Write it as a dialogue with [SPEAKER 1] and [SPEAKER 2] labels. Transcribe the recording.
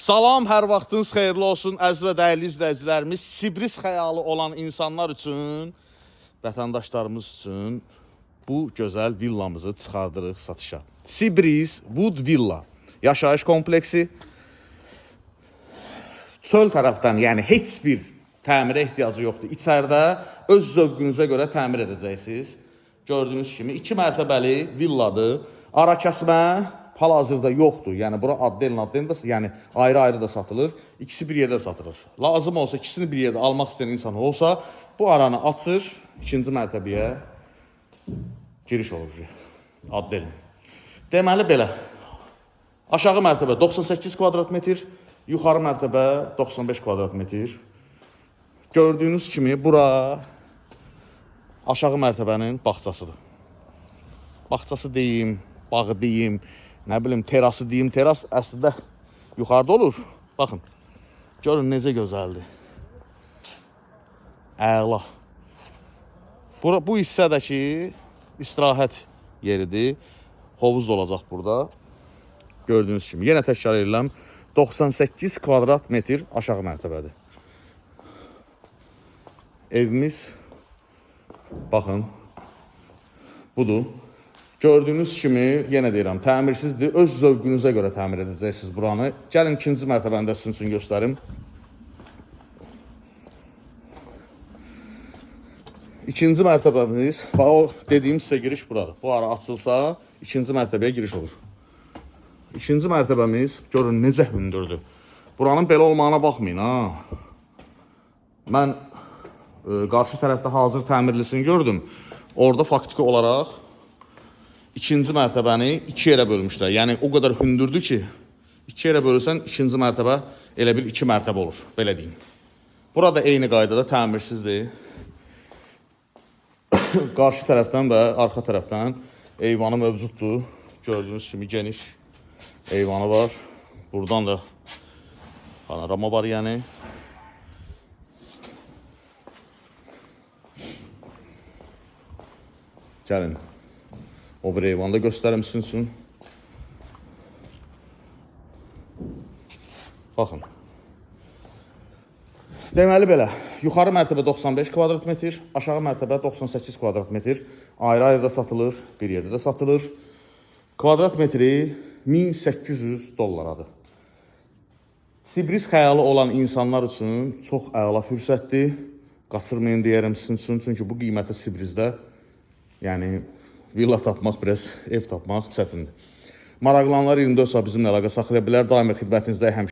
[SPEAKER 1] Salam, hər vaxtınız xeyirli olsun, əziz və dəyərli izləyicilərimiz. Sibris xəyalı olan insanlar üçün, vətəndaşlarımız üçün bu gözəl villamızı çıxardırıq satışa. Sibris Wood Villa yaşayış kompleksi. Çöl tərəfdən, yəni heç bir təmirə ehtiyacı yoxdur. İçəridə öz zövqünüzə görə təmir edəcəksiniz. Gördüyünüz kimi 2 mərtəbəli villadır. Ara kəsmə hal-hazırda yoxdur. Yəni bura adden da, yəni ayrı-ayrı da satılır. İkisi bir yerdə satılır. Lazım olsa ikisini bir yerdə almaq istəyən insan olsa, bu aranı açır, ikinci mərtəbəyə giriş olur. Adden. Deməli belə. Aşağı mərtəbə 98 kvadrat metr, yuxarı mərtəbə 95 kvadrat metr. Gördüyünüz kimi bura aşağı mərtəbənin bağçasıdır. Bağçası deyim, bağı deyim, nə bilim terası deyim. Teras əslində yuxarıda olur. Baxın, görün necə gözəldir. Əla. Bu hissədəki istirahət yeridir. Hovuz da olacaq burada. Gördüyünüz kimi. Yenə təkrar edirəm. 98 kvadrat metr aşağı mərtəbədir. Evimiz, baxın, budur. Gördüyünüz kimi, yenə deyirəm, təmirsizdir. Öz zövqünüzə görə təmir edəcəksiniz buranı. Gəlin ikinci mərtəbəni də sizin üçün göstərim. İkinci mərtəbəmiz, o dediyim sizə giriş buradır. Bu ara açılsa, ikinci mərtəbəyə giriş olur. İkinci mərtəbəmiz, görün necə hündürdür. Buranın belə olmağına baxmayın, ha. Mən qarşı tərəfdə hazır təmirlisini gördüm. Orada faktiki olaraq ikinci mərtəbəni 2 yerə bölmüşlər. Yəni o qədər hündürdür ki, 2 yerə bölürsən ikinci mərtəbə elə bil 2 mərtəbə olur, belə deyim. Burada eyni qaydada təmirsizdir. Qarşı tərəfdən və arxa tərəfdən eyvanı mövcuddur. Gördüyünüz kimi geniş eyvanı var. Buradan da panorama var, yəni. Gəlin. O bir eyvanda göstərim sizin üçün. Baxın. Deməli belə, yuxarı mərtəbə 95 kvadrat metr, aşağı mərtəbə 98 kvadrat metr. Ayrı-ayrı da satılır, bir yerdə də satılır. Kvadrat metri 1800 dollaradır. Sibris xəyalı olan insanlar üçün çox əla fürsətdir. Qaçırmayın deyərəm sizin üçün, çünki bu qiymətə Sibrisdə, yəni villa tapmaq, biraz ev tapmaq çətindir. Maraqlananlar 24 saat bizimlə əlaqə saxlaya bilər. Daimi xidmətinizdə həmişə.